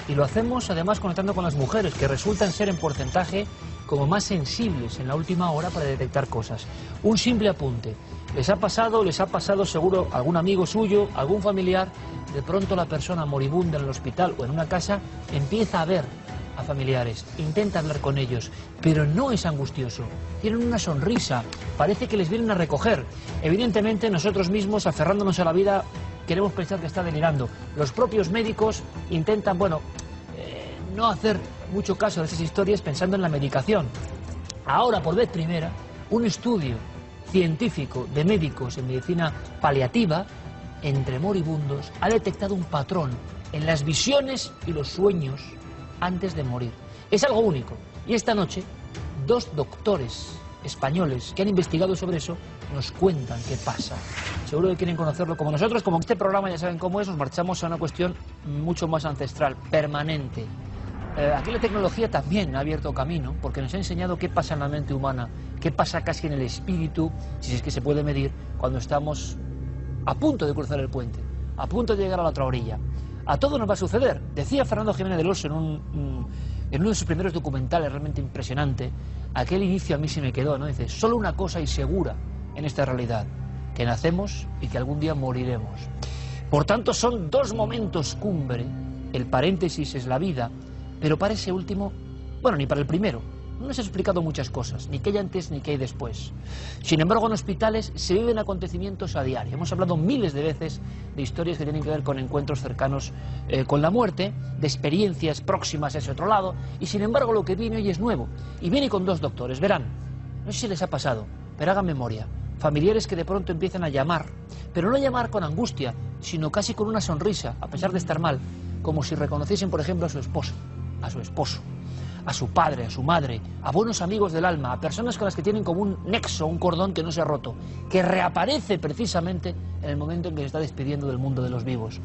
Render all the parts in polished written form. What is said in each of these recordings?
Y lo hacemos además conectando con las mujeres, que resultan ser en porcentaje como más sensibles en la última hora para detectar cosas. Un simple apunte. Les ha pasado seguro algún amigo suyo, algún familiar, de pronto la persona moribunda en el hospital o en una casa empieza a ver a familiares, intenta hablar con ellos, pero no es angustioso, tienen una sonrisa, parece que les vienen a recoger. Evidentemente nosotros mismos, aferrándonos a la vida, queremos pensar que está delirando. Los propios médicos intentan, no hacer mucho caso de esas historias pensando en la medicación. Ahora, por vez primera, un estudio científico de médicos en medicina paliativa entre moribundos ha detectado un patrón en las visiones y los sueños antes de morir. Es algo único. Y esta noche, 2 doctores españoles que han investigado sobre eso nos cuentan qué pasa. Seguro que quieren conocerlo como nosotros. Como este programa ya saben cómo es, nos marchamos a una cuestión mucho más ancestral, permanente. Aquí la tecnología también ha abierto camino, porque nos ha enseñado qué pasa en la mente humana, qué pasa casi en el espíritu, si es que se puede medir, cuando estamos a punto de cruzar el puente, a punto de llegar a la otra orilla. A todo nos va a suceder. Decía Fernando Jiménez del Oso en uno de sus primeros documentales realmente impresionante, aquel inicio a mí se me quedó, ¿no? Dice, solo una cosa hay segura en esta realidad, que nacemos y que algún día moriremos. Por tanto, son 2 momentos cumbre, el paréntesis es la vida, pero para ese último, ni para el primero, no nos ha explicado muchas cosas, ni qué hay antes ni qué hay después. Sin embargo, en hospitales se viven acontecimientos a diario. Hemos hablado miles de veces de historias que tienen que ver con encuentros cercanos con la muerte, de experiencias próximas a ese otro lado, y sin embargo lo que viene hoy es nuevo. Y viene con 2 doctores, verán, no sé si les ha pasado, pero hagan memoria. Familiares que de pronto empiezan a llamar, pero no a llamar con angustia, sino casi con una sonrisa, a pesar de estar mal, como si reconociesen, por ejemplo, a su esposa, a su esposo, a su padre, a su madre, a buenos amigos del alma, a personas con las que tienen como un nexo, un cordón que no se ha roto, que reaparece precisamente en el momento en que se está despidiendo del mundo de los vivos.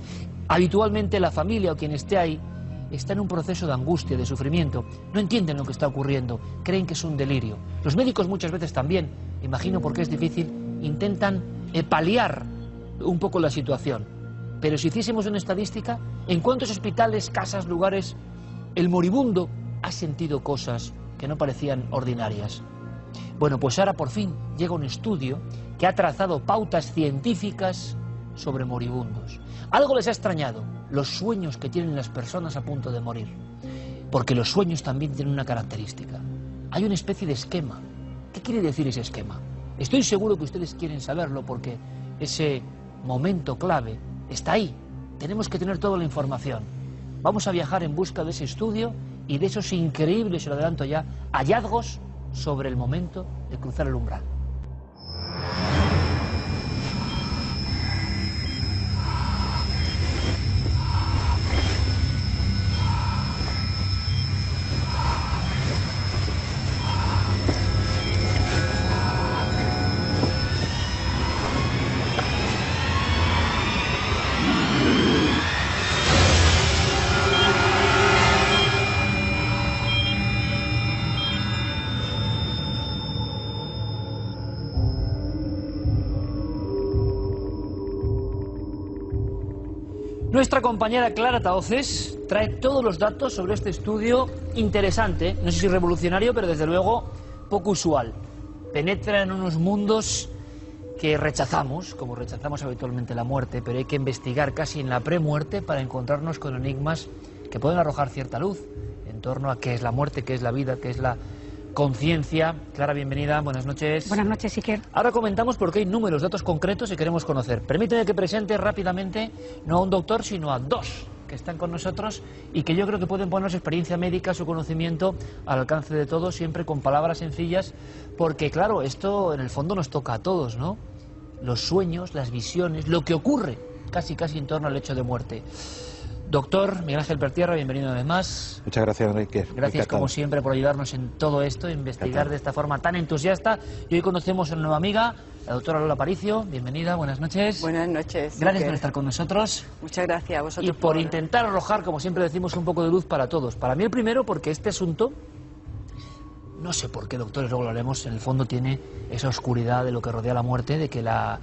Habitualmente la familia o quien esté ahí está en un proceso de angustia, de sufrimiento, no entienden lo que está ocurriendo, creen que es un delirio. Los médicos muchas veces también, imagino porque es difícil, intentan paliar un poco la situación. Pero si hiciésemos una estadística, ¿en cuántos hospitales, casas, lugares el moribundo ha sentido cosas que no parecían ordinarias? Bueno, pues ahora por fin llega un estudio que ha trazado pautas científicas sobre moribundos. Algo les ha extrañado, los sueños que tienen las personas a punto de morir. Porque los sueños también tienen una característica. Hay una especie de esquema. ¿Qué quiere decir ese esquema? Estoy seguro que ustedes quieren saberlo porque ese momento clave está ahí. Tenemos que tener toda la información. Vamos a viajar en busca de ese estudio y de esos increíbles, se lo adelanto ya, hallazgos sobre el momento de cruzar el umbral. Nuestra compañera Clara Tahoces trae todos los datos sobre este estudio interesante, no sé si revolucionario, pero desde luego poco usual. Penetra en unos mundos que rechazamos, como rechazamos habitualmente la muerte, pero hay que investigar casi en la premuerte para encontrarnos con enigmas que pueden arrojar cierta luz en torno a qué es la muerte, qué es la vida, qué es la conciencia. Clara, bienvenida, buenas noches. Buenas noches, Iker. Ahora comentamos porque hay números, datos concretos que queremos conocer. Permíteme que presente rápidamente no a un doctor, sino a 2 que están con nosotros y que yo creo que pueden poner su experiencia médica, su conocimiento al alcance de todos, siempre con palabras sencillas, porque claro, esto en el fondo nos toca a todos, ¿no? Los sueños, las visiones, lo que ocurre casi en torno al hecho de muerte. Doctor Miguel Ángel Pertierra, bienvenido una vez más. Muchas gracias, Enrique. Gracias, como siempre, por ayudarnos en todo esto, investigar de esta forma tan entusiasta. Y hoy conocemos a una nueva amiga, la doctora Lola Aparicio. Bienvenida, buenas noches. Buenas noches. Gracias por estar con nosotros. Muchas gracias a vosotros. Y por intentar arrojar, como siempre decimos, un poco de luz para todos. Para mí el primero, porque este asunto, no sé por qué, doctores, luego lo haremos, en el fondo tiene esa oscuridad de lo que rodea la muerte, de que la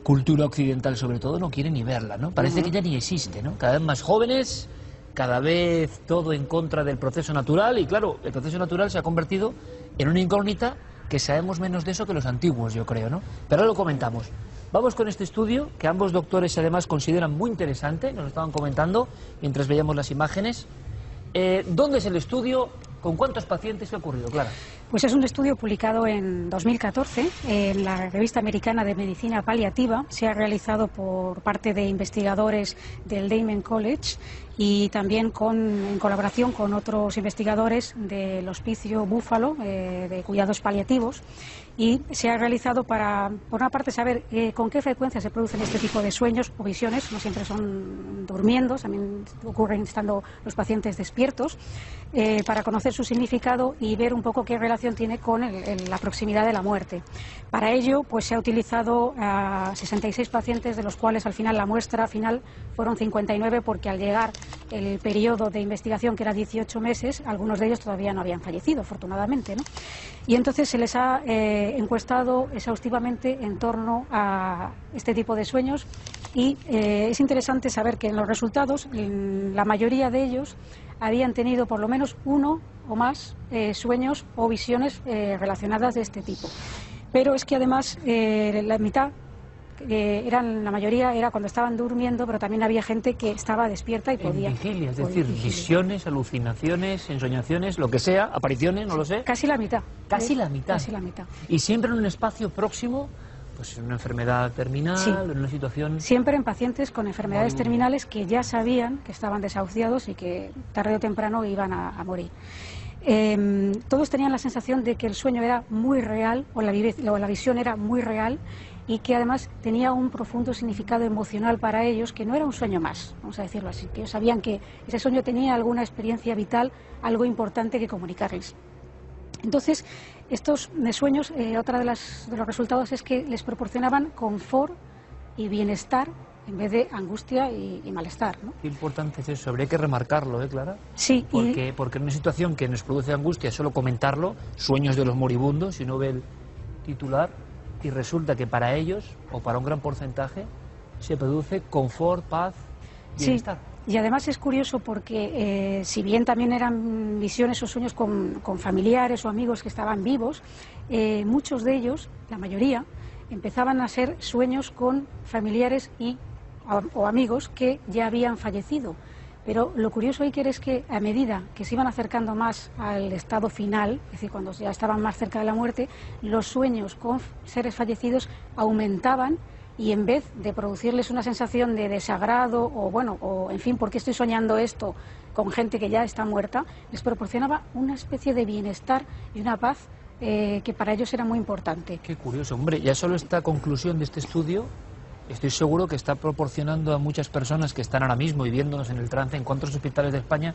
cultura occidental sobre todo no quiere ni verla, ¿no? Parece que ya ni existe, ¿no? Cada vez más jóvenes cada vez todo en contra del proceso natural, y claro, el proceso natural se ha convertido en una incógnita que sabemos menos de eso que los antiguos, yo creo, ¿no? Pero ahora lo comentamos. Vamos con este estudio, que ambos doctores además consideran muy interesante, nos lo estaban comentando mientras veíamos las imágenes. ¿Dónde es el estudio? ¿Con cuántos pacientes se ha ocurrido, Clara? Pues es un estudio publicado en 2014 en la revista americana de medicina paliativa. Se ha realizado por parte de investigadores del Damon College y también en colaboración con otros investigadores del Hospicio Búfalo de cuidados paliativos, y se ha realizado para, por una parte, saber con qué frecuencia se producen este tipo de sueños o visiones. No siempre son durmiendo, también ocurren estando los pacientes despiertos, para conocer su significado y ver un poco qué relación tiene con la proximidad de la muerte. Para ello, pues se ha utilizado a 66 pacientes, de los cuales al final la muestra final fueron 59, porque al llegar el periodo de investigación, que era 18 meses, algunos de ellos todavía no habían fallecido, afortunadamente, ¿no? Y entonces se les ha encuestado exhaustivamente en torno a este tipo de sueños, y es interesante saber que en los resultados la mayoría de ellos habían tenido por lo menos uno o más sueños o visiones relacionadas de este tipo. Pero es que además la mitad, la mayoría era cuando estaban durmiendo, pero también había gente que estaba despierta y podía... En vigilia, es decir, visiones, alucinaciones, ensoñaciones, lo que sea, apariciones, no lo sé. Casi la mitad. Casi la mitad. Casi la mitad. Y siempre en un espacio próximo, pues en una enfermedad terminal, sí, en una situación... Siempre en pacientes con enfermedades terminales que ya sabían que estaban desahuciados y que tarde o temprano iban a morir. Todos tenían la sensación de que el sueño era muy real, o la visión era muy real, y que además tenía un profundo significado emocional para ellos, que no era un sueño más, vamos a decirlo así, que ellos sabían que ese sueño tenía alguna experiencia vital, algo importante que comunicarles. Entonces, estos sueños, otra de los resultados es que les proporcionaban confort y bienestar en vez de angustia y malestar, ¿no? Qué importante es eso, habría que remarcarlo, Clara? Sí. Porque en una situación que nos produce angustia, solo comentarlo, sueños de los moribundos, si no ve el titular, y resulta que para ellos, o para un gran porcentaje, se produce confort, paz, bienestar. Sí, y además es curioso porque si bien también eran visiones o sueños con familiares o amigos que estaban vivos, muchos de ellos, la mayoría, empezaban a ser sueños con familiares o amigos que ya habían fallecido. Pero lo curioso, Iker, es que a medida que se iban acercando más al estado final, es decir, cuando ya estaban más cerca de la muerte, los sueños con seres fallecidos aumentaban, y en vez de producirles una sensación de desagrado o en fin, ¿por qué estoy soñando esto con gente que ya está muerta?, les proporcionaba una especie de bienestar y una paz que para ellos era muy importante. Qué curioso, hombre, ya solo esta conclusión de este estudio, estoy seguro que está proporcionando a muchas personas que están ahora mismo y viéndonos en el trance en cuantos hospitales de España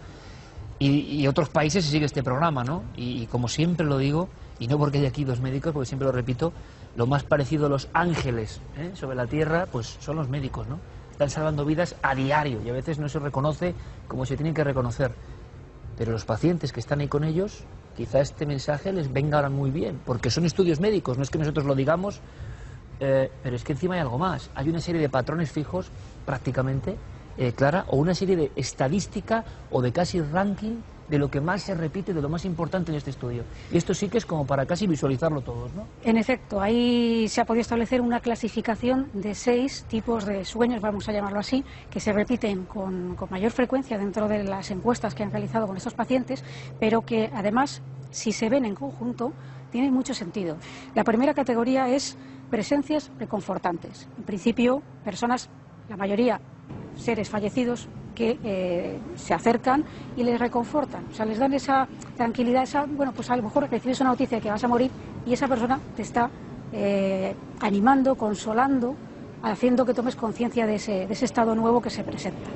y otros países se sigue este programa, ¿no? Y como siempre lo digo, y no porque haya aquí dos médicos, porque siempre lo repito, lo más parecido a los ángeles sobre la tierra, pues son los médicos, ¿no? Están salvando vidas a diario y a veces no se reconoce como se tienen que reconocer. Pero los pacientes que están ahí con ellos, quizá este mensaje les venga ahora muy bien, porque son estudios médicos, no es que nosotros lo digamos, pero es que encima hay algo más. Hay una serie de patrones fijos, prácticamente, Clara, o una serie de estadística o de casi ranking de lo que más se repite, de lo más importante en este estudio. Y esto sí que es como para casi visualizarlo todos, ¿no? En efecto, ahí se ha podido establecer una clasificación de 6 tipos de sueños, vamos a llamarlo así, que se repiten con mayor frecuencia dentro de las encuestas que han realizado con estos pacientes, pero que además, si se ven en conjunto, tienen mucho sentido. La primera categoría es presencias reconfortantes. En principio, personas, la mayoría, seres fallecidos, que se acercan y les reconfortan, o sea, les dan esa tranquilidad, bueno, pues a lo mejor recibes una noticia de que vas a morir y esa persona te está animando, consolando, haciendo que tomes conciencia de ese estado nuevo que se presenta.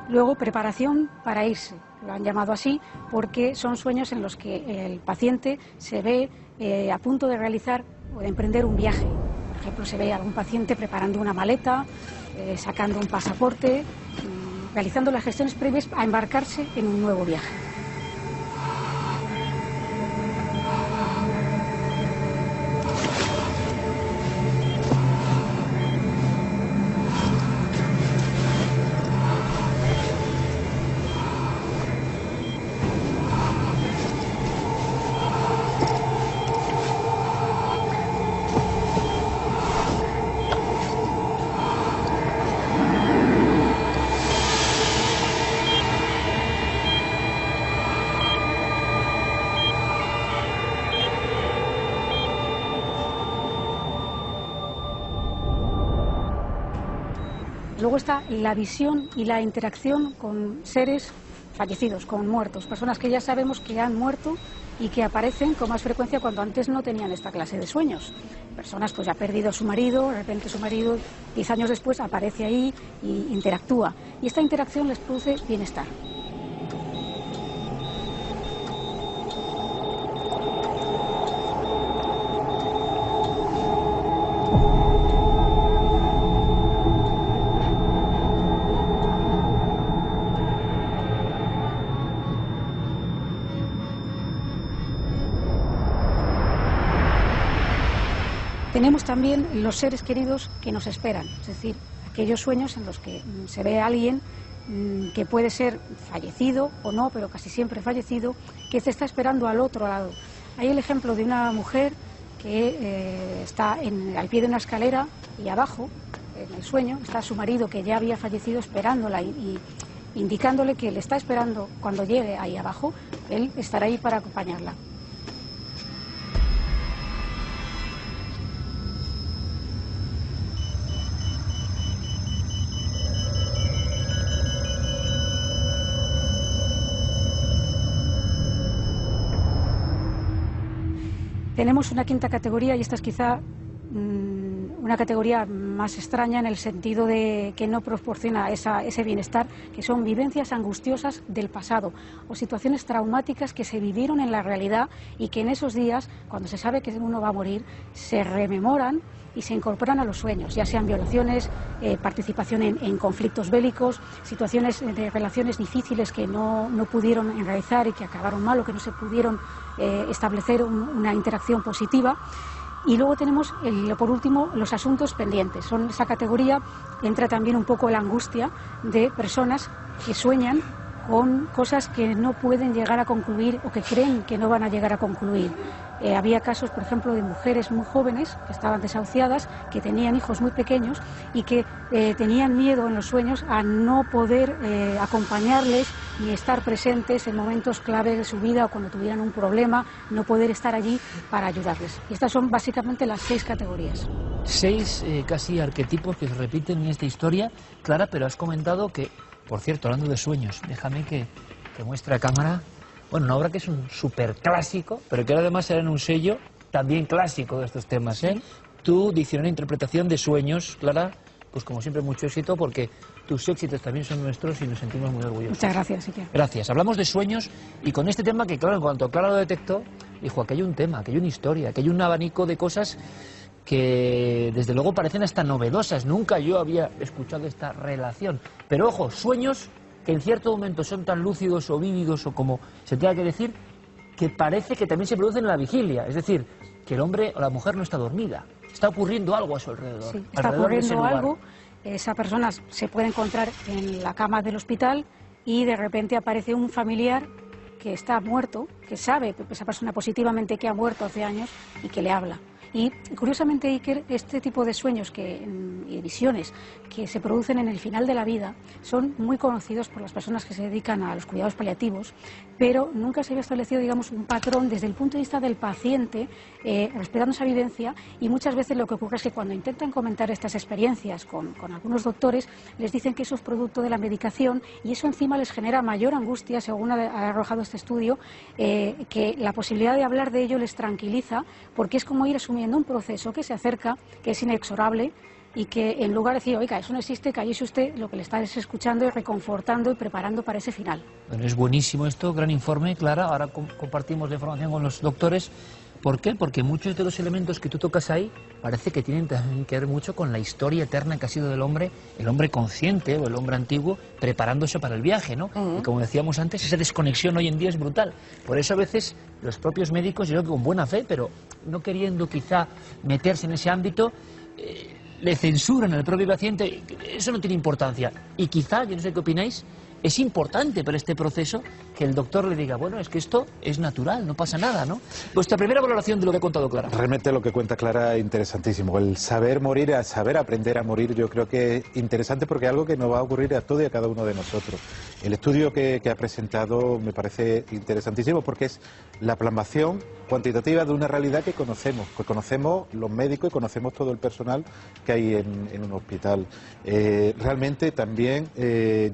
Luego, preparación para irse, lo han llamado así, porque son sueños en los que el paciente se ve a punto de realizar o de emprender un viaje. Por ejemplo, se ve a algún paciente preparando una maleta, sacando un pasaporte, realizando las gestiones previas a embarcarse en un nuevo viaje. Luego está la visión y la interacción con seres fallecidos, con muertos, personas que ya sabemos que han muerto y que aparecen con más frecuencia cuando antes no tenían esta clase de sueños. Personas pues ya ha perdido a su marido, de repente su marido 10 años después aparece ahí y interactúa. Y esta interacción les produce bienestar. Tenemos también los seres queridos que nos esperan, es decir, aquellos sueños en los que se ve a alguien que puede ser fallecido o no, pero casi siempre fallecido, que se está esperando al otro lado. Hay el ejemplo de una mujer que está al pie de una escalera y abajo, en el sueño, está su marido que ya había fallecido esperándola y indicándole que le está esperando cuando llegue ahí abajo, él estará ahí para acompañarla. Tenemos una quinta categoría y esta es quizá una categoría más extraña en el sentido de que no proporciona ese bienestar, que son vivencias angustiosas del pasado o situaciones traumáticas que se vivieron en la realidad y que en esos días, cuando se sabe que uno va a morir, se rememoran y se incorporan a los sueños, ya sean violaciones, participación en conflictos bélicos, situaciones de relaciones difíciles que no pudieron realizar y que acabaron mal o que no se pudieron establecer una interacción positiva. Y luego tenemos, por último, los asuntos pendientes. Son esa categoría, entra también un poco la angustia de personas que sueñan con cosas que no pueden llegar a concluir o que creen que no van a llegar a concluir. Había casos, por ejemplo, de mujeres muy jóvenes que estaban desahuciadas, que tenían hijos muy pequeños y que tenían miedo en los sueños a no poder acompañarles ni estar presentes en momentos clave de su vida o cuando tuvieran un problema, no poder estar allí para ayudarles. Y estas son básicamente las 6 categorías. 6 casi arquetipos que se repiten en esta historia, Clara, pero has comentado que, por cierto, hablando de sueños, déjame que muestre a cámara, bueno, una obra que es un superclásico, pero que además será en un sello también clásico de estos temas, ¿eh? Tu diccionario de interpretación de sueños, Clara, pues como siempre mucho éxito, porque tus éxitos también son nuestros y nos sentimos muy orgullosos. Muchas gracias, Iker. Gracias. Hablamos de sueños y con este tema que, claro, en cuanto Clara lo detectó, dijo, aquí hay un tema, aquí hay una historia, aquí hay un abanico de cosas que desde luego parecen hasta novedosas. Nunca yo había escuchado esta relación. Pero ojo, sueños que en cierto momento son tan lúcidos o vívidos o como se tenga que decir, que parece que también se producen en la vigilia. Es decir, que el hombre o la mujer no está dormida. Está ocurriendo algo a su alrededor. Sí, está ocurriendo algo. Esa persona se puede encontrar en la cama del hospital y de repente aparece un familiar que está muerto, que sabe, esa persona positivamente que ha muerto hace años y que le habla. Y curiosamente, Iker, este tipo de sueños y visiones que se producen en el final de la vida son muy conocidos por las personas que se dedican a los cuidados paliativos, pero nunca se había establecido, digamos, un patrón desde el punto de vista del paciente, respetando esa vivencia, y muchas veces lo que ocurre es que cuando intentan comentar estas experiencias con algunos doctores, les dicen que eso es producto de la medicación y eso encima les genera mayor angustia, según ha arrojado este estudio, que la posibilidad de hablar de ello les tranquiliza, porque es como ir asumiendo un proceso que se acerca, que es inexorable y que en lugar de decir, oiga, eso no existe, cállese usted, lo que le está es escuchando y reconfortando y preparando para ese final. Bueno, es buenísimo esto, gran informe, Clara. Ahora compartimos la información con los doctores. ¿Por qué? Porque muchos de los elementos que tú tocas ahí parece que tienen también que ver mucho con la historia eterna que ha sido del hombre, el hombre consciente o el hombre antiguo, preparándose para el viaje, ¿no? Y como decíamos antes, esa desconexión hoy en día es brutal. Por eso a veces los propios médicos, yo creo que con buena fe, pero no queriendo quizá meterse en ese ámbito, le censuran al propio paciente. Eso no tiene importancia. Y quizá, yo no sé qué opináis, es importante para este proceso que el doctor le diga, bueno, es que esto es natural, no pasa nada, ¿no? Vuestra primera valoración de lo que ha contado Clara. Realmente lo que cuenta Clara es interesantísimo. El saber morir, el saber aprender a morir, yo creo que es interesante porque es algo que nos va a ocurrir a todos y a cada uno de nosotros. El estudio que ha presentado me parece interesantísimo porque es la plasmación cuantitativa de una realidad que conocemos los médicos y conocemos todo el personal que hay en un hospital. Realmente también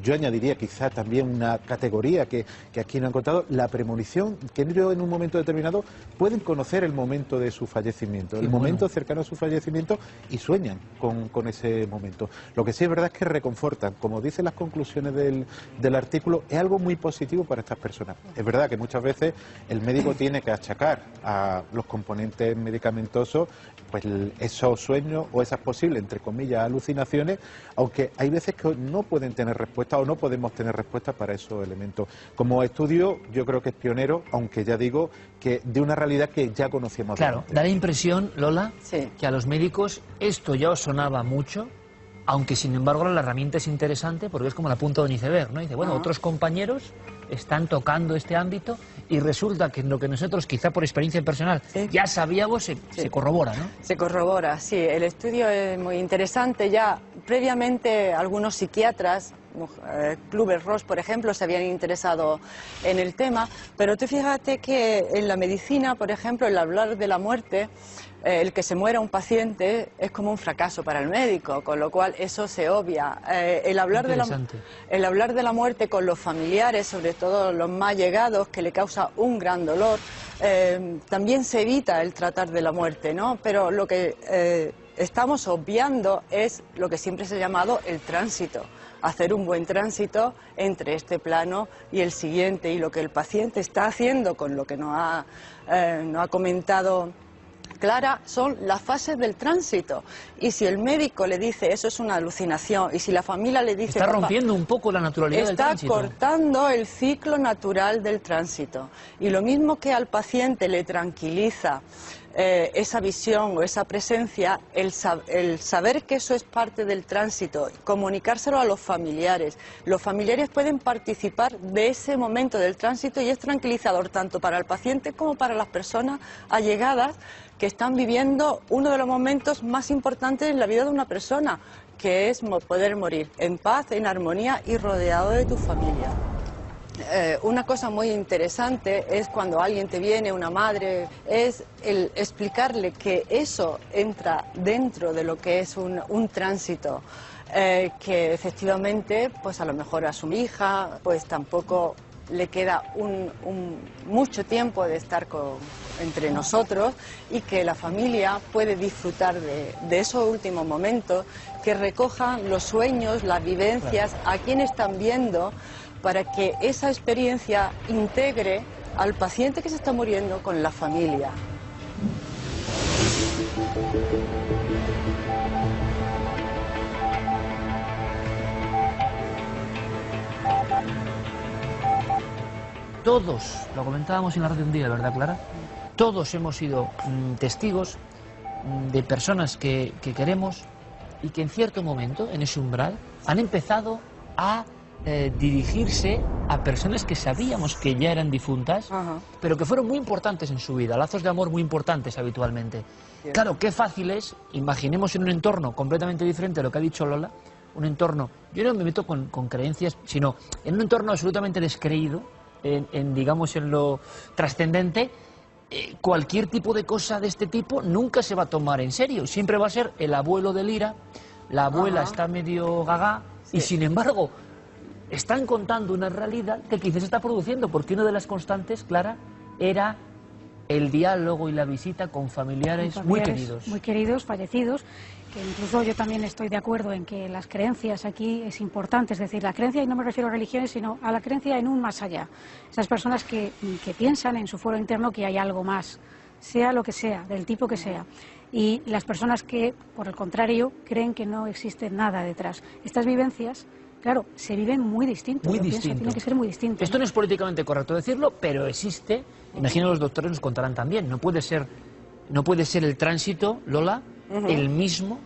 yo añadiría quizá también una categoría que aquí no han contado, la premonición, que ellos en un momento determinado pueden conocer el momento de su fallecimiento, el momento cercano a su fallecimiento y sueñan con ese momento. Lo que sí es verdad es que reconfortan, como dicen las conclusiones del artículo, es algo muy positivo para estas personas. Es verdad que muchas veces el médico tiene que achacar a los componentes medicamentosos pues esos sueños o esas posibles, entre comillas, alucinaciones, aunque hay veces que no pueden tener respuesta o no podemos tener respuesta para esos elementos. Como estudio yo creo que es pionero, aunque ya digo que de una realidad que ya conocíamos. Claro, da la impresión, Lola, sí, que a los médicos esto ya os sonaba mucho, aunque sin embargo la herramienta es interesante porque es como la punta de un iceberg, ¿no? Dice, bueno, otros compañeros están tocando este ámbito y resulta que lo que nosotros, quizá por experiencia personal, ya sabíamos, se corrobora, ¿no? Se corrobora, sí. El estudio es muy interesante. Ya previamente algunos psiquiatras, Kübler-Ross, por ejemplo, se habían interesado en el tema, pero tú fíjate que en la medicina, por ejemplo, el hablar de la muerte, el que se muera un paciente es como un fracaso para el médico, con lo cual eso se obvia. El hablar de la muerte con los familiares, sobre todo los más allegados, que le causa un gran dolor, también se evita el tratar de la muerte, ¿no? Pero lo que estamos obviando es lo que siempre se ha llamado el tránsito. Hacer un buen tránsito entre este plano y el siguiente, y lo que el paciente está haciendo con lo que nos ha comentado Clara son las fases del tránsito, y si el médico le dice eso es una alucinación, y si la familia le dice... Está rompiendo un poco la naturalidad del tránsito. Está cortando el ciclo natural del tránsito, y lo mismo que al paciente le tranquiliza esa visión o esa presencia, el saber que eso es parte del tránsito, comunicárselo a los familiares. Los familiares pueden participar de ese momento del tránsito y es tranquilizador tanto para el paciente como para las personas allegadas que están viviendo uno de los momentos más importantes en la vida de una persona, que es poder morir en paz, en armonía y rodeado de tu familia. Una cosa muy interesante es cuando alguien te viene, una madre, es el explicarle que eso entra dentro de lo que es un tránsito, que efectivamente, pues a lo mejor a su hija, pues tampoco le queda mucho tiempo de estar entre nosotros, y que la familia puede disfrutar de esos últimos momentos, que recojan los sueños, las vivencias, a quienes están viendo, para que esa experiencia integre al paciente que se está muriendo con la familia. Todos, lo comentábamos en la radio un día, ¿verdad, Clara? Todos hemos sido testigos de personas que queremos y que en cierto momento, en ese umbral, han empezado a dirigirse a personas que sabíamos que ya eran difuntas, pero que fueron muy importantes en su vida, lazos de amor muy importantes habitualmente. Claro, qué fácil es, imaginemos en un entorno completamente diferente a lo que ha dicho Lola, un entorno, yo no me meto con creencias, sino en un entorno absolutamente descreído, digamos en lo trascendente, cualquier tipo de cosa de este tipo nunca se va a tomar en serio, siempre va a ser el abuelo de Lira, la abuela está medio gaga, y sin embargo están contando una realidad que quizás se está produciendo, porque una de las constantes, Clara, era el diálogo y la visita con familiares muy queridos. Muy queridos, fallecidos, que incluso yo también estoy de acuerdo en que las creencias aquí es importante, es decir, la creencia, y no me refiero a religiones, sino a la creencia en un más allá. Esas personas que piensan en su fuero interno que hay algo más, sea lo que sea, del tipo que sea. Y las personas que, por el contrario, creen que no existe nada detrás. Estas vivencias, claro, se viven muy distinto. Muy distinto. Tiene que ser muy distinto. Esto no es políticamente correcto decirlo, pero existe. Imagino los doctores nos contarán también. No puede ser el tránsito, Lola, el mismo.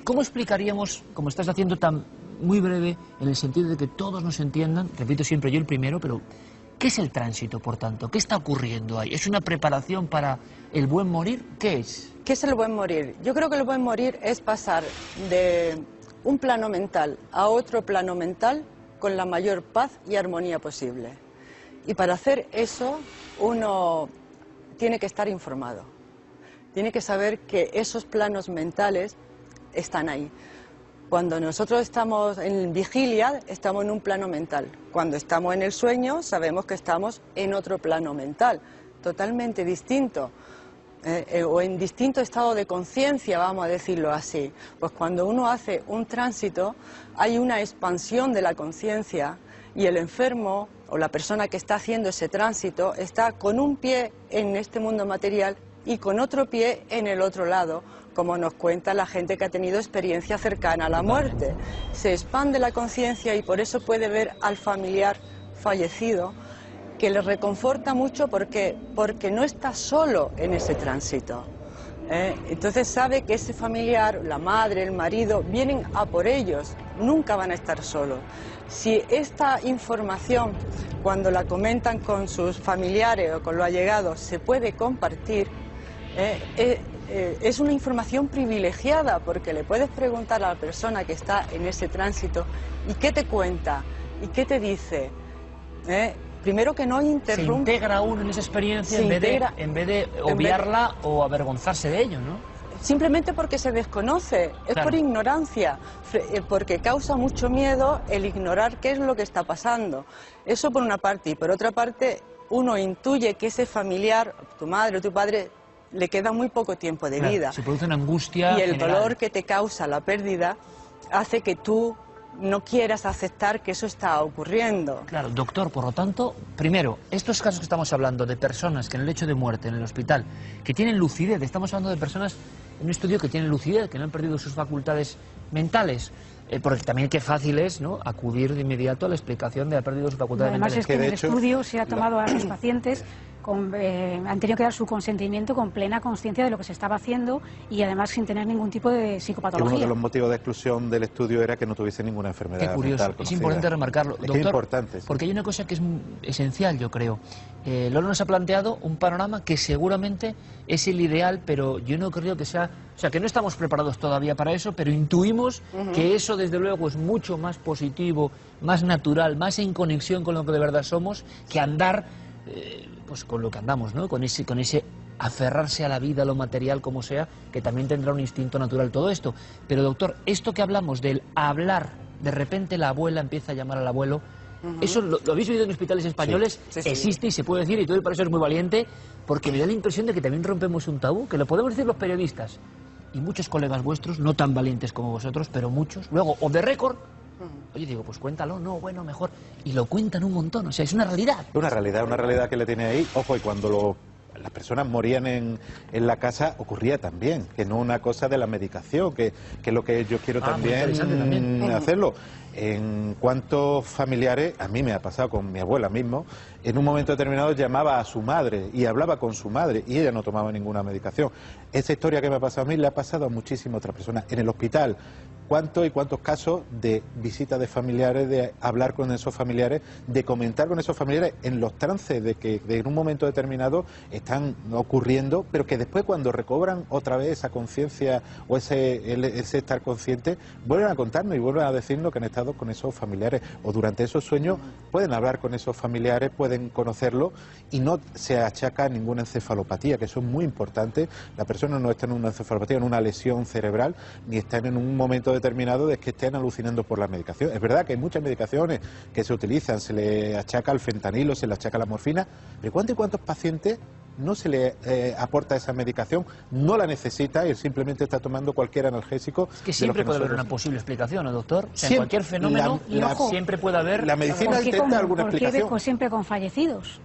¿Cómo explicaríamos, como estás haciendo tan muy breve, en el sentido de que todos nos entiendan, repito siempre yo el primero, pero ¿qué es el tránsito, por tanto? ¿Qué está ocurriendo ahí? ¿Es una preparación para el buen morir? ¿Qué es? ¿Qué es el buen morir? Yo creo que el buen morir es pasar de un plano mental a otro plano mental con la mayor paz y armonía posible. Y para hacer eso uno tiene que estar informado, tiene que saber que esos planos mentales están ahí. Cuando nosotros estamos en vigilia, estamos en un plano mental. Cuando estamos en el sueño, sabemos que estamos en otro plano mental, totalmente distinto. O en distinto estado de conciencia, vamos a decirlo así. Pues cuando uno hace un tránsito, hay una expansión de la conciencia y el enfermo o la persona que está haciendo ese tránsito está con un pie en este mundo material y con otro pie en el otro lado, como nos cuenta la gente que ha tenido experiencia cercana a la muerte. Se expande la conciencia y por eso puede ver al familiar fallecido, que le reconforta mucho porque no está solo en ese tránsito. Entonces sabe que ese familiar, la madre, el marido, vienen a por ellos, nunca van a estar solos. Si esta información, cuando la comentan con sus familiares o con los allegados, se puede compartir, es una información privilegiada, porque le puedes preguntar a la persona que está en ese tránsito ¿y qué te cuenta? ¿Y qué te dice? Primero que no interrumpe. Se integra uno en esa experiencia en vez de obviarla o avergonzarse de ello, ¿no? Simplemente porque se desconoce, es Claro. por ignorancia, porque causa mucho miedo el ignorar qué es lo que está pasando. Eso por una parte, y por otra parte uno intuye que ese familiar, tu madre o tu padre, le queda muy poco tiempo de Claro, vida. se produce una angustia Y el general. dolor que te causa la pérdida hace que tú no quieras aceptar que eso está ocurriendo. Claro, doctor, por lo tanto, primero, estos casos que estamos hablando de personas que en el lecho de muerte, en el hospital, que tienen lucidez, estamos hablando de personas en un estudio que tienen lucidez, que no han perdido sus facultades mentales, porque también qué fácil es, ¿no?, acudir de inmediato a la explicación de haber perdido sus facultades Además mentales. es que en de el hecho, estudio se ha tomado a los pacientes, han tenido que dar su consentimiento con plena conciencia de lo que se estaba haciendo y además sin tener ningún tipo de Que uno de psicopatología. los motivos de exclusión del estudio era que no tuviese ninguna enfermedad Qué curioso, mental es conocida. importante remarcarlo. Es que Doctor, es importante, sí. porque hay una cosa que es esencial, yo creo. Lolo nos ha planteado un panorama que seguramente es el ideal, pero yo no creo que sea... O sea, que no estamos preparados todavía para eso, pero intuimos que eso, desde luego, es mucho más positivo, más natural, más en conexión con lo que de verdad somos, que andar, pues con lo que andamos, ¿no? Con ese aferrarse a la vida, a lo material, como sea, que también tendrá un instinto natural todo esto. Pero, doctor, esto que hablamos del hablar, de repente la abuela empieza a llamar al abuelo, eso lo habéis vivido en hospitales españoles, Sí, sí. existe y se puede decir, y todo, y por eso es muy valiente, porque me da la impresión de que también rompemos un tabú, que lo podemos decir los periodistas, y muchos colegas vuestros, no tan valientes como vosotros, pero muchos, luego, o de récord, oye, digo, pues cuéntalo, no, bueno, mejor, y lo cuentan un montón, o sea, es una realidad. Una realidad que le tiene ahí. Ojo, y cuando las personas morían en la casa ocurría también, que no una cosa de la medicación, que es lo que yo quiero Muy interesante también. hacerlo. En cuantos familiares, a mí me ha pasado con mi abuela mismo, en un momento determinado llamaba a su madre y hablaba con su madre y ella no tomaba ninguna medicación. Esa historia que me ha pasado a mí le ha pasado a muchísimas otras personas. En el hospital, ¿cuántos y cuántos casos de visitas de familiares, de hablar con esos familiares, de comentar con esos familiares en los trances de que en un momento determinado están ocurriendo, pero que después cuando recobran otra vez esa conciencia o ese estar consciente, vuelven a contarnos y vuelven a decirnos que han estado con esos familiares o durante esos sueños pueden hablar con esos familiares, pueden conocerlos y no se achaca ninguna encefalopatía, que eso es muy importante. La persona no está en una encefalopatía, en una lesión cerebral, ni está en un momento determinado de que estén alucinando por la medicación. Es verdad que hay muchas medicaciones que se utilizan, se le achaca el fentanilo, se le achaca la morfina, pero ¿cuántos y cuántos pacientes no se le aporta esa medicación, no la necesita y simplemente está tomando cualquier analgésico? Es que siempre puede haber una posible explicación, ¿no, doctor? O sea, en Siempre, cualquier fenómeno ojo, siempre puede haber... la medicina ¿Por qué intenta alguna ¿por qué explicación. siempre con fallecidos?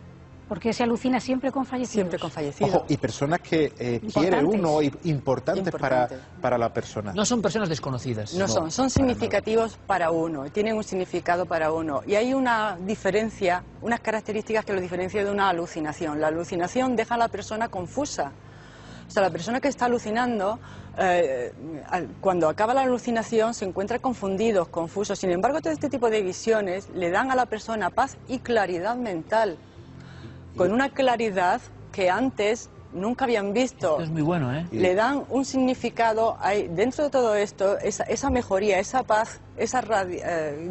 ¿Por qué se alucina siempre con fallecidos? Siempre con fallecidos. Ojo, y personas que quiere uno, importantes Importante. para la persona. No son personas desconocidas. No son significativos para uno, tienen un significado para uno. Y hay una diferencia, unas características que lo diferencian de una alucinación. La alucinación deja a la persona confusa. O sea, la persona que está alucinando cuando acaba la alucinación se encuentra confundidos, confusos. Sin embargo, todo este tipo de visiones le dan a la persona paz y claridad mental, con una claridad que antes nunca habían visto. Esto es muy bueno, ¿eh? Le dan un significado, hay, dentro de todo esto, esa mejoría, esa paz,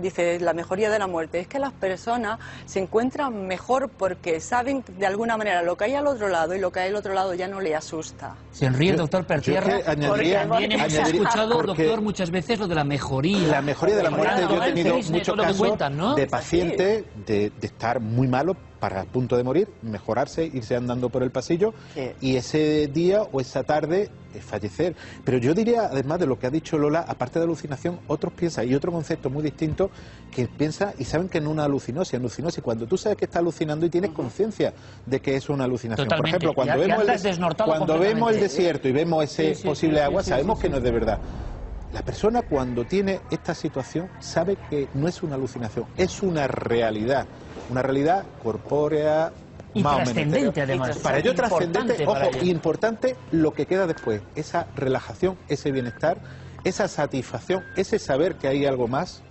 dice la mejoría de la muerte, es que las personas se encuentran mejor porque saben de alguna manera lo que hay al otro lado y lo que hay al otro lado ya no le asusta. Se ríe el doctor Pertierra, porque también hemos escuchado, doctor, muchas veces lo de la mejoría. La mejoría de la muerte, yo he tenido muchos casos de pacientes de estar muy malos para el punto de morir, mejorarse, irse andando por el pasillo y ese día o esa tarde fallecer. Pero yo diría, además de lo que ha dicho Lola, aparte de alucinación, otros piensan, y otro concepto muy distinto, que piensa y saben que no es una alucinosis, cuando tú sabes que estás alucinando y tienes conciencia de que es una alucinación. Totalmente. Por ejemplo, cuando vemos el desierto y vemos ese posible agua, sabemos que no es de verdad. La persona cuando tiene esta situación sabe que no es una alucinación, es una realidad corpórea y trascendente, además. Para ello trascendente, ojo, importante lo que queda después, esa relajación, ese bienestar, esa satisfacción, ese saber que hay algo más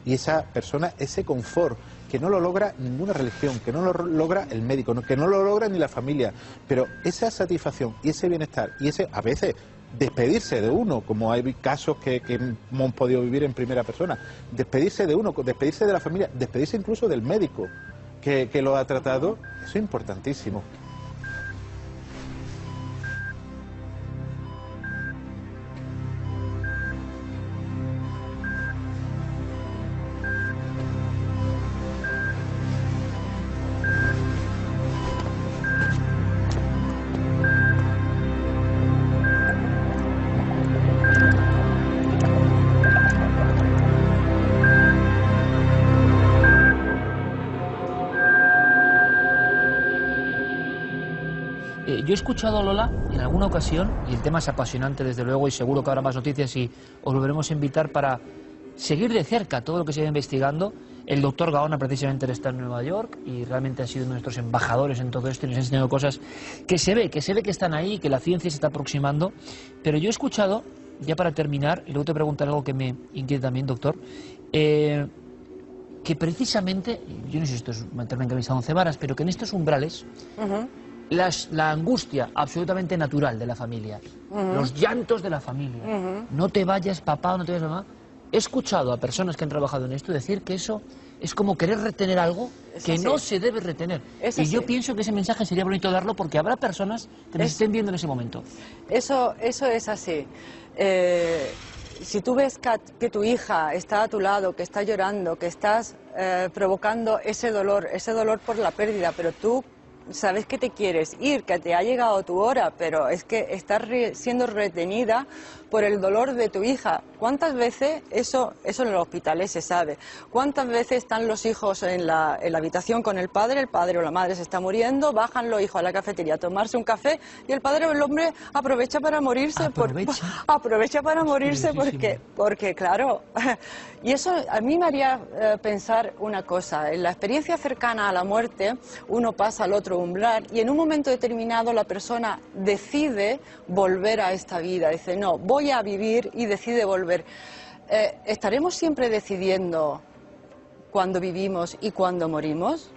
y esa persona, ese confort que no lo logra ninguna religión, que no lo logra el médico, que no lo logra ni la familia, pero esa satisfacción y ese bienestar y ese, a veces, despedirse de uno, como hay casos que hemos podido vivir en primera persona, despedirse de uno, despedirse de la familia, despedirse incluso del médico que lo ha tratado, eso es importantísimo. Yo he escuchado a Lola en alguna ocasión, y el tema es apasionante desde luego, y seguro que habrá más noticias y os volveremos a invitar para seguir de cerca todo lo que se va investigando. El doctor Gaona precisamente está en Nueva York y realmente ha sido uno de nuestros embajadores en todo esto y nos ha enseñado cosas que se ve que están ahí, que la ciencia se está aproximando. Pero yo he escuchado, ya para terminar, y luego te preguntaré algo que me inquieta también, doctor, que precisamente, yo no sé si esto es meterme en camisa de 11 varas, pero que en estos umbrales la angustia absolutamente natural de la familia, los llantos de la familia, no te vayas papá o no te vayas mamá. He escuchado a personas que han trabajado en esto decir que eso es como querer retener algo que no se debe retener. Y yo pienso que ese mensaje sería bonito darlo porque habrá personas que nos estén viendo en ese momento. Eso es así. Si tú ves que tu hija está a tu lado, que está llorando, que estás provocando ese dolor por la pérdida, pero tú sabes que te quieres ir, que te ha llegado tu hora, pero es que estás siendo retenida por el dolor de tu hija. ¿Cuántas veces, eso en los hospitales se sabe, cuántas veces están los hijos en la habitación con el padre o la madre se está muriendo, bajan los hijos a la cafetería a tomarse un café y el padre o el hombre aprovecha para morirse? Aprovecha para morirse porque claro, y eso a mí me haría pensar una cosa, en la experiencia cercana a la muerte uno pasa al otro umbral y en un momento determinado la persona decide volver a esta vida, dice no, voy a vivir y decide volver. ¿Estaremos siempre decidiendo cuándo vivimos y cuándo morimos?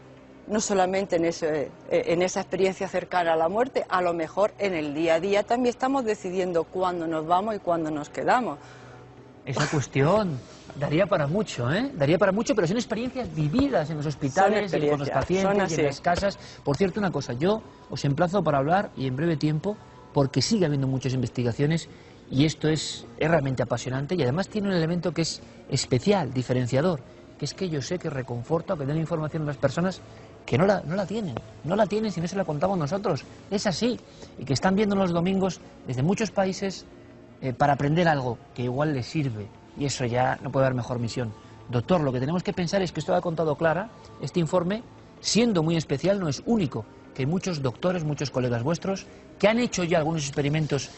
No solamente en esa experiencia cercana a la muerte, a lo mejor en el día a día también estamos decidiendo cuándo nos vamos y cuándo nos quedamos. Esa cuestión daría para mucho, daría para mucho, pero son experiencias vividas en los hospitales, con los pacientes y en las casas. Por cierto, una cosa, yo os emplazo para hablar y en breve tiempo, porque sigue habiendo muchas investigaciones y esto es realmente apasionante y además tiene un elemento que es especial, diferenciador, que es que yo sé que reconforta o que da información a las personas que no la tienen si no se la contamos nosotros. Es así, y que están viendo los domingos desde muchos países para aprender algo que igual les sirve, y eso ya no puede haber mejor misión. Doctor, lo que tenemos que pensar es que esto lo ha contado Clara, este informe, siendo muy especial, no es único, que hay muchos doctores, muchos colegas vuestros, que han hecho ya algunos experimentos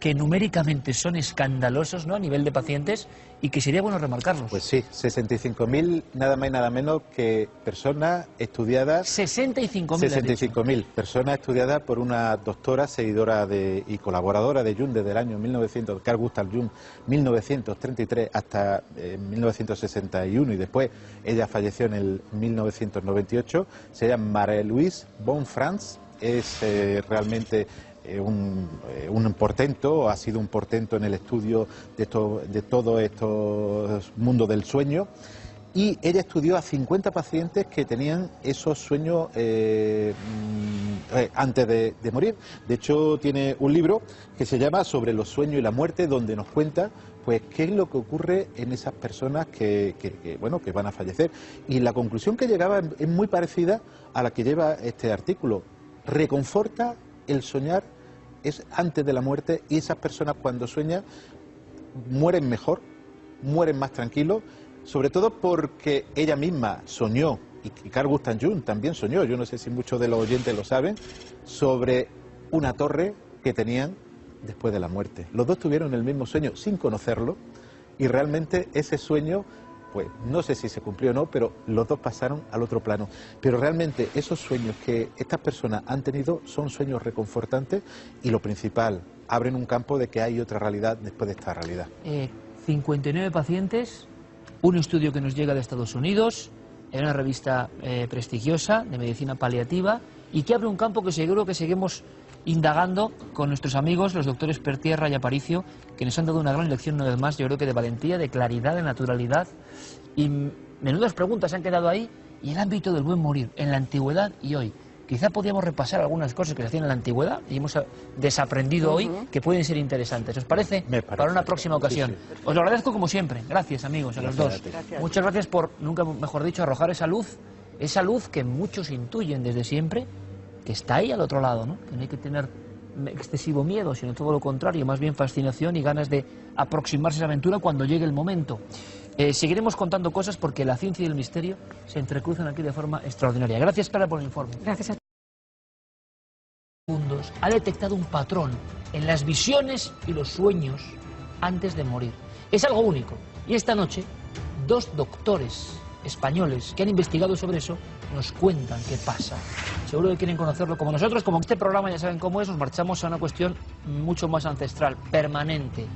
que numéricamente son escandalosos, ¿no?, a nivel de pacientes, y que sería bueno remarcarlos. Pues sí, 65.000 nada más y nada menos que personas estudiadas. 65.000 personas estudiadas por una doctora, seguidora y colaboradora de Jung desde el año 1900, Carl Gustav Jung, 1933 hasta 1961, y después ella falleció en el 1998. Se llama Marie-Louise von Franz, es realmente un portento, ha sido un portento en el estudio de todo estos mundos del sueño, y ella estudió a 50 pacientes que tenían esos sueños antes de morir. De hecho, tiene un libro que se llama Sobre los sueños y la muerte, donde nos cuenta pues qué es lo que ocurre en esas personas que van a fallecer. Y la conclusión que llegaba es muy parecida a la que lleva este artículo. Reconforta el soñar es antes de la muerte, y esas personas cuando sueñan mueren mejor, mueren más tranquilos, sobre todo porque ella misma soñó, y Carl Gustav Jung también soñó, yo no sé si muchos de los oyentes lo saben, sobre una torre que tenían después de la muerte. Los dos tuvieron el mismo sueño sin conocerlo, y realmente ese sueño, pues no sé si se cumplió o no, pero los dos pasaron al otro plano. Pero realmente esos sueños que estas personas han tenido son sueños reconfortantes, y lo principal, abren un campo de que hay otra realidad después de esta realidad. 59 pacientes, un estudio que nos llega de Estados Unidos, en una revista prestigiosa de medicina paliativa, y que abre un campo que seguro que seguimos indagando con nuestros amigos, los doctores Pertierra y Aparicio, que nos han dado una gran lección una vez más, yo creo que de valentía, de claridad, de naturalidad, y menudas preguntas han quedado ahí, y el ámbito del buen morir, en la antigüedad y hoy. Quizá podíamos repasar algunas cosas que se hacían en la antigüedad y hemos desaprendido hoy, que pueden ser interesantes. ¿Os parece? Me parece. Para una próxima ocasión. Sí, sí. Os lo agradezco como siempre. Gracias, amigos, a los dos. Gracias. Muchas gracias por, nunca mejor dicho, arrojar esa luz que muchos intuyen desde siempre, que está ahí al otro lado, ¿no? Que no hay que tener excesivo miedo, sino todo lo contrario, más bien fascinación y ganas de aproximarse a esa aventura cuando llegue el momento. Seguiremos contando cosas porque la ciencia y el misterio se entrecruzan aquí de forma extraordinaria. Gracias, Clara, por el informe. Gracias a Ha detectado un patrón en las visiones y los sueños antes de morir. Es algo único. Y esta noche, dos doctores españoles que han investigado sobre eso nos cuentan qué pasa. Seguro que quieren conocerlo como nosotros. Como este programa ya saben cómo es, nos marchamos a una cuestión mucho más ancestral, permanente.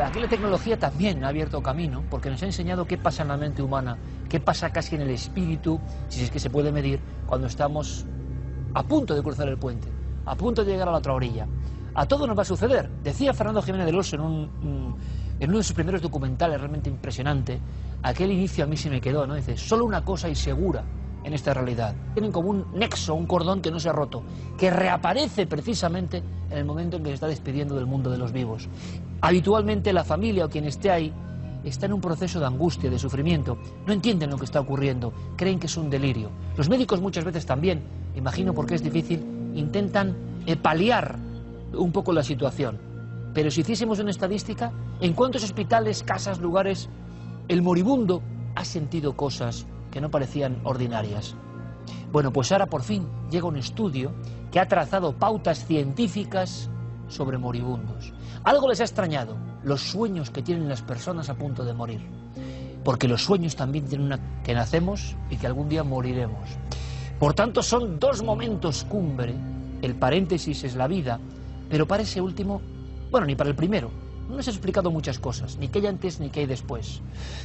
Aquí la tecnología también ha abierto camino, porque nos ha enseñado qué pasa en la mente humana, qué pasa casi en el espíritu, si es que se puede medir, cuando estamos a punto de cruzar el puente, a punto de llegar a la otra orilla. A todo nos va a suceder. Decía Fernando Jiménez del Oso en uno de sus primeros documentales realmente impresionante, aquel inicio a mí se me quedó, ¿no? Dice, solo una cosa hay segura en esta realidad. Tienen como un nexo, un cordón que no se ha roto, que reaparece precisamente en el momento en que se está despidiendo del mundo de los vivos. Habitualmente la familia o quien esté ahí está en un proceso de angustia, de sufrimiento, no entienden lo que está ocurriendo, creen que es un delirio. Los médicos muchas veces también, imagino porque es difícil, intentan paliar un poco la situación. Pero si hiciésemos una estadística, ¿en cuántos hospitales, casas, lugares el moribundo ha sentido cosas que no parecían ordinarias? Bueno, pues ahora por fin llega un estudio que ha trazado pautas científicas sobre moribundos. Algo les ha extrañado, los sueños que tienen las personas a punto de morir. Porque los sueños también tienen que nacemos y que algún día moriremos. Por tanto, son dos momentos cumbre. El paréntesis es la vida, pero para ese último, bueno, ni para el primero. No nos ha explicado muchas cosas, ni qué hay antes ni qué hay después.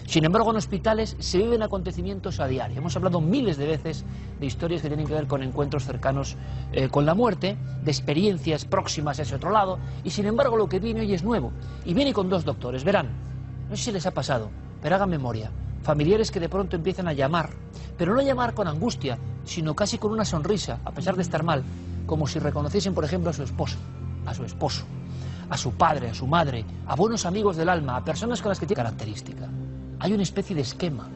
Sin embargo, en hospitales se viven acontecimientos a diario. Hemos hablado miles de veces de historias que tienen que ver con encuentros cercanos con la muerte, de experiencias próximas a ese otro lado, y sin embargo lo que viene hoy es nuevo. Y viene con dos doctores, verán, no sé si les ha pasado, pero hagan memoria. Familiares que de pronto empiezan a llamar, pero no a llamar con angustia, sino casi con una sonrisa, a pesar de estar mal, como si reconociesen, por ejemplo, a su esposa, a su esposo, a su padre, a su madre, a buenos amigos del alma, a personas con las que tiene característica. Hay una especie de esquema.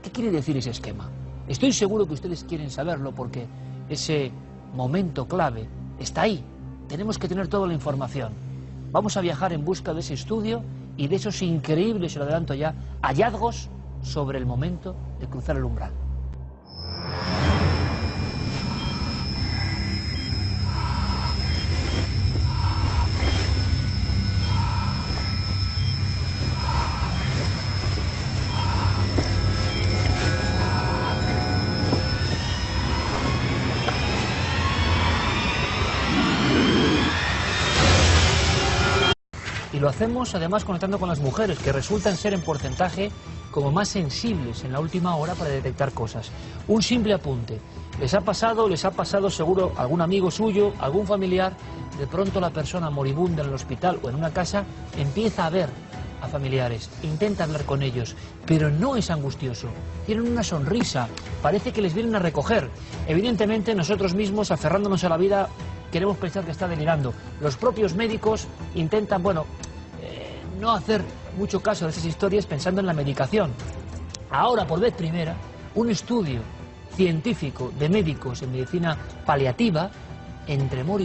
¿Qué quiere decir ese esquema? Estoy seguro que ustedes quieren saberlo porque ese momento clave está ahí. Tenemos que tener toda la información. Vamos a viajar en busca de ese estudio y de esos increíbles, se lo adelanto ya, hallazgos sobre el momento de cruzar el umbral. lo hacemos además conectando con las mujeres, que resultan ser en porcentaje como más sensibles en la última hora para detectar cosas. Un simple apunte. Les ha pasado seguro algún amigo suyo, algún familiar, de pronto la persona moribunda en el hospital o en una casa empieza a ver a familiares, intenta hablar con ellos, pero no es angustioso, tienen una sonrisa, parece que les vienen a recoger. Evidentemente nosotros mismos, aferrándonos a la vida, queremos pensar que está delirando. Los propios médicos intentan, no hacer mucho caso de esas historias pensando en la medicación. Ahora, por vez primera, un estudio científico de médicos en medicina paliativa entre moribundos